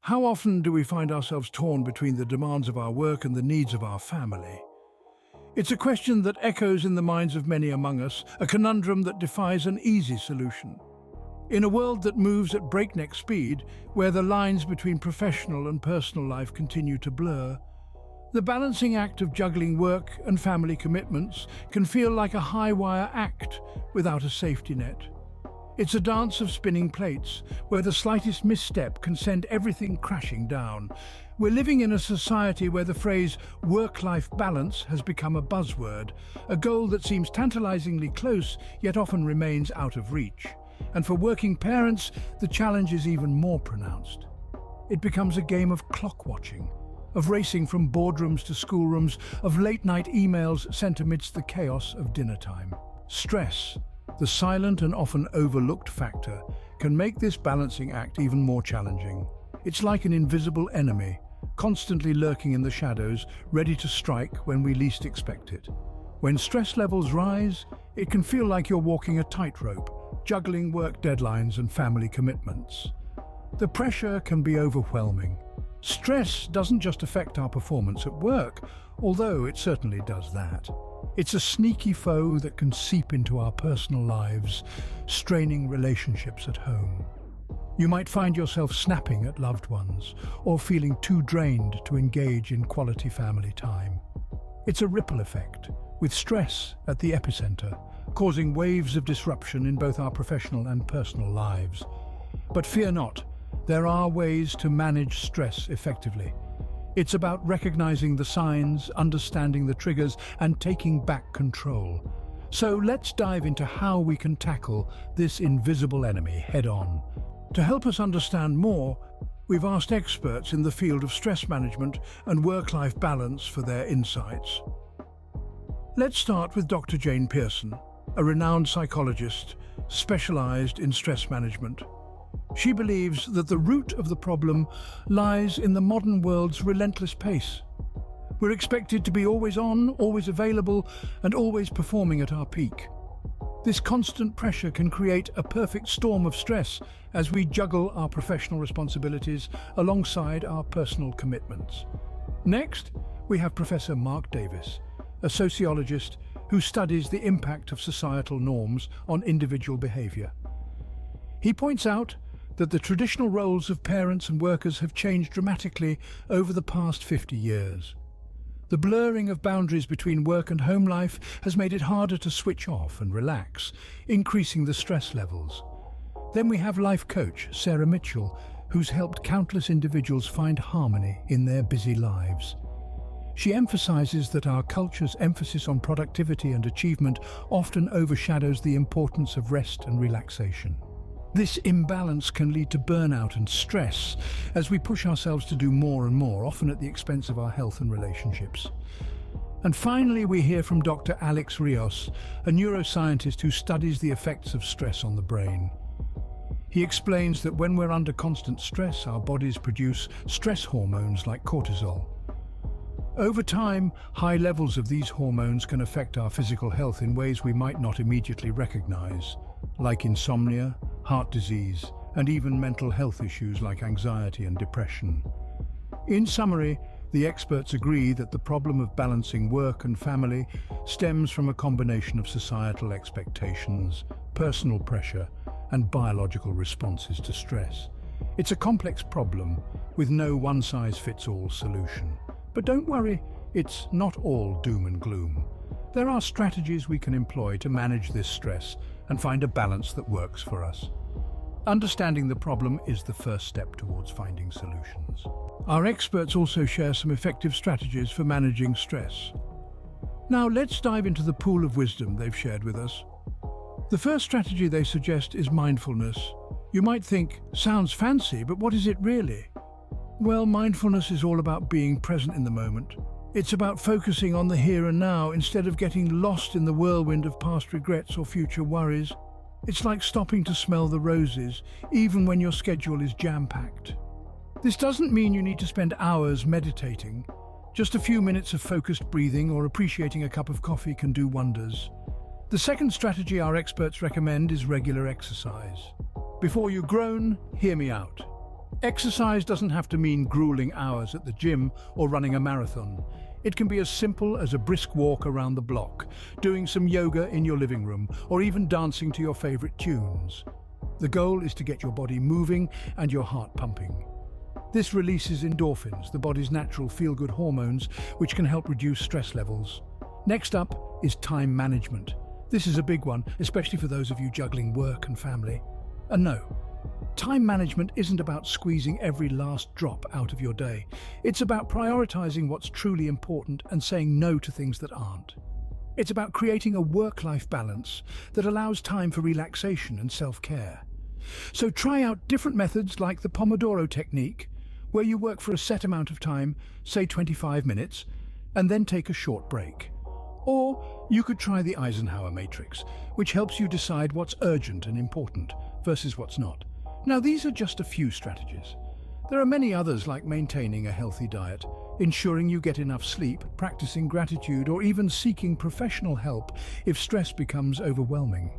How often do we find ourselves torn between the demands of our work and the needs of our family? It's a question that echoes in the minds of many among us, a conundrum that defies an easy solution. In a world that moves at breakneck speed, where the lines between professional and personal life continue to blur, the balancing act of juggling work and family commitments can feel like a high-wire act without a safety net. It's a dance of spinning plates, where the slightest misstep can send everything crashing down. We're living in a society where the phrase work-life balance has become a buzzword, a goal that seems tantalizingly close yet often remains out of reach. And for working parents, the challenge is even more pronounced. It becomes a game of clock watching, of racing from boardrooms to schoolrooms, of late-night emails sent amidst the chaos of dinner time. Stress, the silent and often overlooked factor, can make this balancing act even more challenging. It's like an invisible enemy, constantly lurking in the shadows, ready to strike when we least expect it. When stress levels rise, it can feel like you're walking a tightrope, juggling work deadlines and family commitments. The pressure can be overwhelming. Stress doesn't just affect our performance at work, although it certainly does that. It's a sneaky foe that can seep into our personal lives, straining relationships at home. You might find yourself snapping at loved ones or feeling too drained to engage in quality family time. It's a ripple effect, with stress at the epicenter, causing waves of disruption in both our professional and personal lives. But fear not, there are ways to manage stress effectively. It's about recognizing the signs, understanding the triggers, and taking back control. So let's dive into how we can tackle this invisible enemy head-on. To help us understand more, we've asked experts in the field of stress management and work-life balance for their insights. Let's start with Dr. Jane Pearson, a renowned psychologist specialized in stress management. She believes that the root of the problem lies in the modern world's relentless pace. We're expected to be always on, always available, and always performing at our peak. This constant pressure can create a perfect storm of stress as we juggle our professional responsibilities alongside our personal commitments. Next, we have Professor Mark Davis, a sociologist who studies the impact of societal norms on individual behavior. He points out that the traditional roles of parents and workers have changed dramatically over the past 50 years. The blurring of boundaries between work and home life has made it harder to switch off and relax, increasing the stress levels. Then we have life coach Sarah Mitchell, who's helped countless individuals find harmony in their busy lives. She emphasizes that our culture's emphasis on productivity and achievement often overshadows the importance of rest and relaxation. This imbalance can lead to burnout and stress as we push ourselves to do more and more, often at the expense of our health and relationships. And finally, we hear from Dr. Alex Rios, a neuroscientist who studies the effects of stress on the brain. He explains that when we're under constant stress, our bodies produce stress hormones like cortisol. Over time, high levels of these hormones can affect our physical health in ways we might not immediately recognize, like insomnia, heart disease, and even mental health issues like anxiety and depression. In summary, the experts agree that the problem of balancing work and family stems from a combination of societal expectations, personal pressure, and biological responses to stress. It's a complex problem with no one-size-fits-all solution. But don't worry, it's not all doom and gloom. There are strategies we can employ to manage this stress and find a balance that works for us. Understanding the problem is the first step towards finding solutions. Our experts also share some effective strategies for managing stress. Now let's dive into the pool of wisdom they've shared with us. The first strategy they suggest is mindfulness. You might think, sounds fancy, but what is it really? Well, mindfulness is all about being present in the moment. It's about focusing on the here and now instead of getting lost in the whirlwind of past regrets or future worries. It's like stopping to smell the roses, even when your schedule is jam-packed. This doesn't mean you need to spend hours meditating. Just a few minutes of focused breathing or appreciating a cup of coffee can do wonders. The second strategy our experts recommend is regular exercise. Before you groan, hear me out. Exercise doesn't have to mean grueling hours at the gym or running a marathon. It can be as simple as a brisk walk around the block, doing some yoga in your living room, or even dancing to your favorite tunes. The goal is to get your body moving and your heart pumping. This releases endorphins, the body's natural feel-good hormones, which can help reduce stress levels. Next up is time management. This is a big one, especially for those of you juggling work and family. And no, time management isn't about squeezing every last drop out of your day. It's about prioritizing what's truly important and saying no to things that aren't. It's about creating a work-life balance that allows time for relaxation and self-care. So try out different methods like the Pomodoro technique, where you work for a set amount of time, say 25 minutes, and then take a short break. Or you could try the Eisenhower matrix, which helps you decide what's urgent and important versus what's not. Now, these are just a few strategies. There are many others, like maintaining a healthy diet, ensuring you get enough sleep, practicing gratitude, or even seeking professional help if stress becomes overwhelming.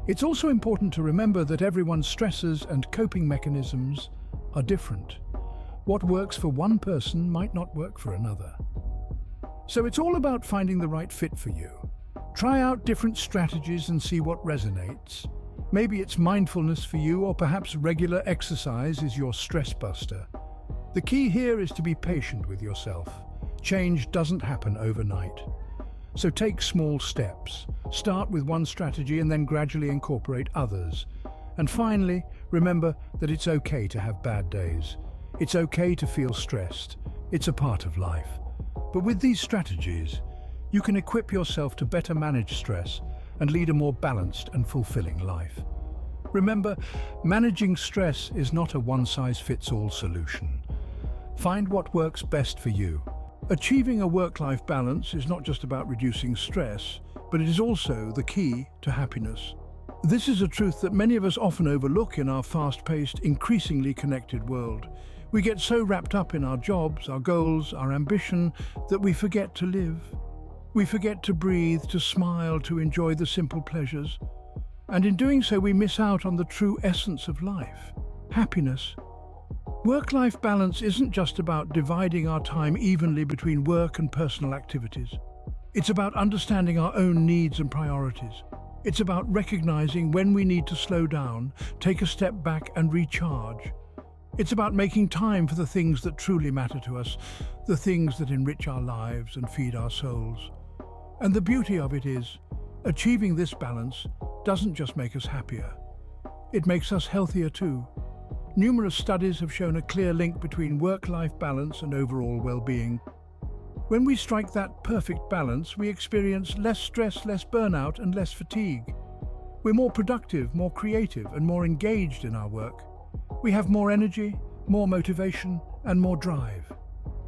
It's also important to remember that everyone's stresses and coping mechanisms are different. What works for one person might not work for another. So it's all about finding the right fit for you. Try out different strategies and see what resonates. Maybe it's mindfulness for you, or perhaps regular exercise is your stress buster. The key here is to be patient with yourself. Change doesn't happen overnight. So take small steps. Start with one strategy and then gradually incorporate others. And finally, remember that it's okay to have bad days. It's okay to feel stressed. It's a part of life. But with these strategies, you can equip yourself to better manage stress and lead a more balanced and fulfilling life. Remember, managing stress is not a one-size-fits-all solution. Find what works best for you. Achieving a work-life balance is not just about reducing stress, but it is also the key to happiness. This is a truth that many of us often overlook in our fast-paced, increasingly connected world. We get so wrapped up in our jobs, our goals, our ambition, that we forget to live. We forget to breathe, to smile, to enjoy the simple pleasures. And in doing so, we miss out on the true essence of life, happiness. Work-life balance isn't just about dividing our time evenly between work and personal activities. It's about understanding our own needs and priorities. It's about recognizing when we need to slow down, take a step back and recharge. It's about making time for the things that truly matter to us, the things that enrich our lives and feed our souls. And the beauty of it is, achieving this balance doesn't just make us happier. It makes us healthier too. Numerous studies have shown a clear link between work-life balance and overall well-being. When we strike that perfect balance, we experience less stress, less burnout, and less fatigue. We're more productive, more creative, and more engaged in our work. We have more energy, more motivation, and more drive.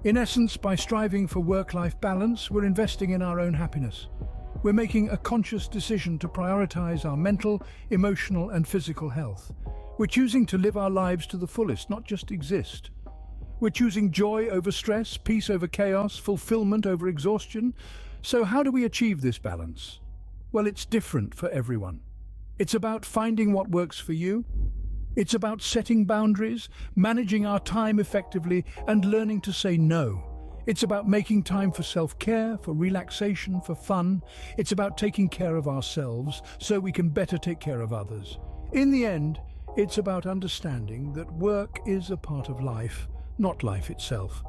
In essence, by striving for work-life balance, we're investing in our own happiness. We're making a conscious decision to prioritize our mental, emotional, and physical health. We're choosing to live our lives to the fullest, not just exist. We're choosing joy over stress, peace over chaos, fulfillment over exhaustion. So how do we achieve this balance? Well, it's different for everyone. It's about finding what works for you. It's about setting boundaries, managing our time effectively, and learning to say no. It's about making time for self-care, for relaxation, for fun. It's about taking care of ourselves so we can better take care of others. In the end, it's about understanding that work is a part of life, not life itself.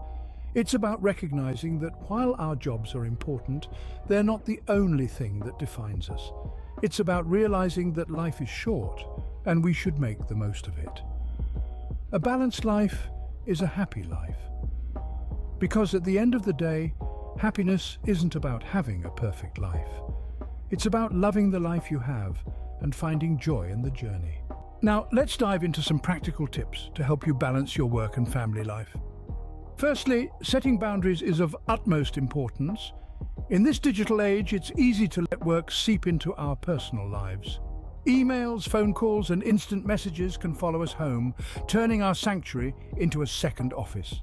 It's about recognizing that while our jobs are important, they're not the only thing that defines us. It's about realizing that life is short and we should make the most of it. A balanced life is a happy life. Because at the end of the day, happiness isn't about having a perfect life. It's about loving the life you have and finding joy in the journey. Now, let's dive into some practical tips to help you balance your work and family life. Firstly, setting boundaries is of utmost importance. In this digital age, it's easy to let work seep into our personal lives. Emails, phone calls, and instant messages can follow us home, turning our sanctuary into a second office.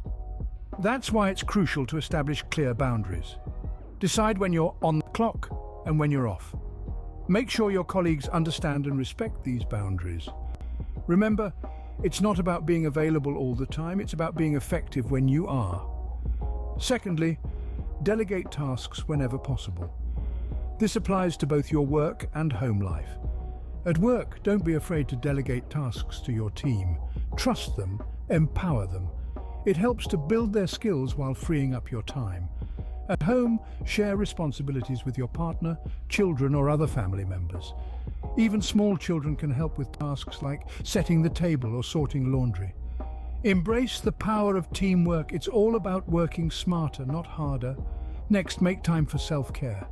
That's why it's crucial to establish clear boundaries. Decide when you're on the clock and when you're off. Make sure your colleagues understand and respect these boundaries. Remember, It's not about being available all the time, it's about being effective when you are. Secondly, delegate tasks whenever possible. This applies to both your work and home life. At work, don't be afraid to delegate tasks to your team. Trust them, empower them. It helps to build their skills while freeing up your time. At home, share responsibilities with your partner, children, or other family members. Even small children can help with tasks like setting the table or sorting laundry. Embrace the power of teamwork. It's all about working smarter, not harder. Next, make time for self-care.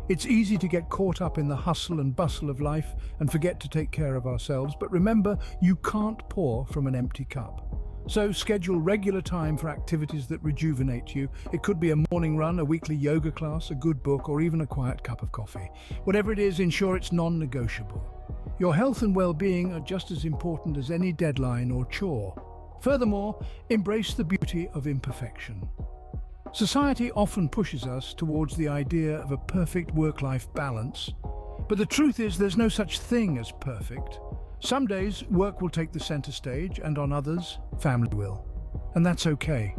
It's easy to get caught up in the hustle and bustle of life and forget to take care of ourselves, but remember, you can't pour from an empty cup. So schedule regular time for activities that rejuvenate you. It could be a morning run, a weekly yoga class, a good book, or even a quiet cup of coffee. Whatever it is, ensure it's non-negotiable. Your health and well-being are just as important as any deadline or chore. Furthermore, embrace the beauty of imperfection. Society often pushes us towards the idea of a perfect work-life balance, but the truth is there's no such thing as perfect. Some days, work will take the center stage, and on others, family will. And that's okay.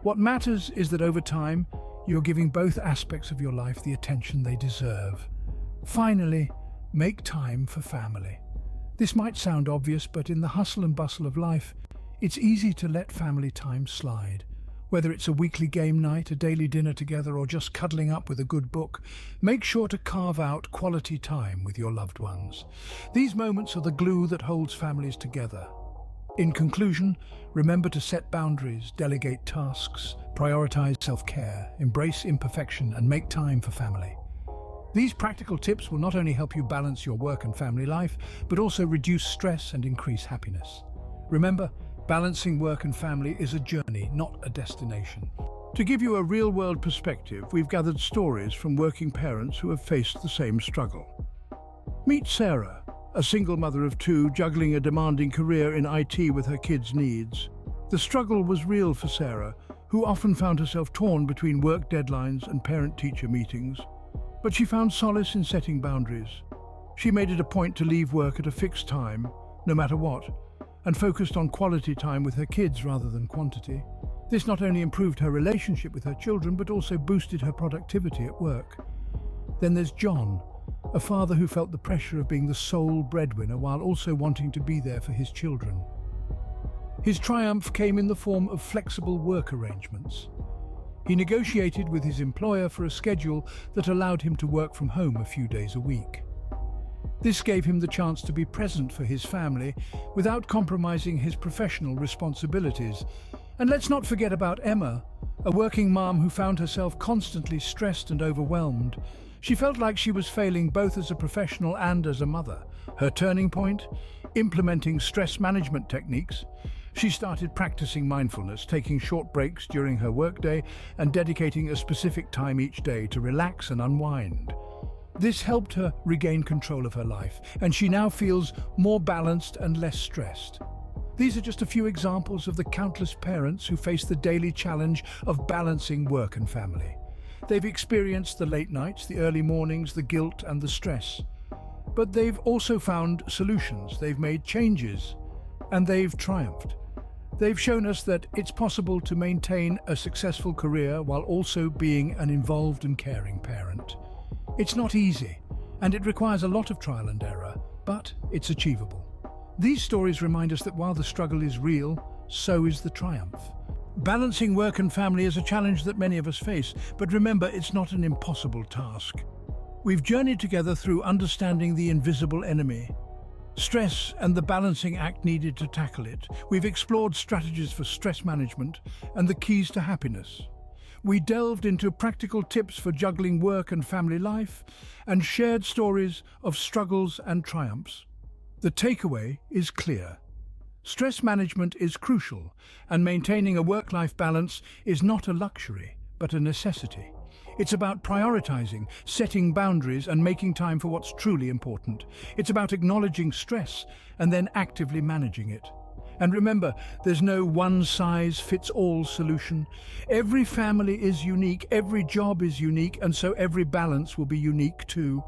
What matters is that over time, you're giving both aspects of your life the attention they deserve. Finally, make time for family. This might sound obvious, but in the hustle and bustle of life, it's easy to let family time slide. Whether it's a weekly game night, a daily dinner together, or just cuddling up with a good book, make sure to carve out quality time with your loved ones. These moments are the glue that holds families together. In conclusion, remember to set boundaries, delegate tasks, prioritize self-care, embrace imperfection, and make time for family. These practical tips will not only help you balance your work and family life, but also reduce stress and increase happiness. Remember, balancing work and family is a journey, not a destination. To give you a real-world perspective, we've gathered stories from working parents who have faced the same struggle. Meet Sarah, a single mother of two juggling a demanding career in IT with her kids' needs. The struggle was real for Sarah, who often found herself torn between work deadlines and parent-teacher meetings. But she found solace in setting boundaries. She made it a point to leave work at a fixed time, no matter what, and focused on quality time with her kids rather than quantity. This not only improved her relationship with her children, but also boosted her productivity at work. Then there's John, a father who felt the pressure of being the sole breadwinner while also wanting to be there for his children. His triumph came in the form of flexible work arrangements. He negotiated with his employer for a schedule that allowed him to work from home a few days a week. This gave him the chance to be present for his family without compromising his professional responsibilities. And let's not forget about Emma, a working mom who found herself constantly stressed and overwhelmed. She felt like she was failing both as a professional and as a mother. Her turning point? Implementing stress management techniques. She started practicing mindfulness, taking short breaks during her workday and dedicating a specific time each day to relax and unwind. This helped her regain control of her life, and she now feels more balanced and less stressed. These are just a few examples of the countless parents who face the daily challenge of balancing work and family. They've experienced the late nights, the early mornings, the guilt and the stress. But they've also found solutions, they've made changes, and they've triumphed. They've shown us that it's possible to maintain a successful career while also being an involved and caring parent. It's not easy, and it requires a lot of trial and error, but it's achievable. These stories remind us that while the struggle is real, so is the triumph. Balancing work and family is a challenge that many of us face, but remember, it's not an impossible task. We've journeyed together through understanding the invisible enemy, stress and the balancing act needed to tackle it. We've explored strategies for stress management and the keys to happiness. We delved into practical tips for juggling work and family life and shared stories of struggles and triumphs. The takeaway is clear. Stress management is crucial, and maintaining a work-life balance is not a luxury, but a necessity. It's about prioritizing, setting boundaries, and making time for what's truly important. It's about acknowledging stress and then actively managing it. And remember, there's no one-size-fits-all solution. Every family is unique, every job is unique, and so every balance will be unique too.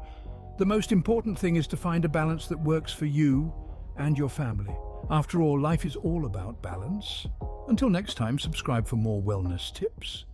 The most important thing is to find a balance that works for you and your family. After all, life is all about balance. Until next time, subscribe for more wellness tips.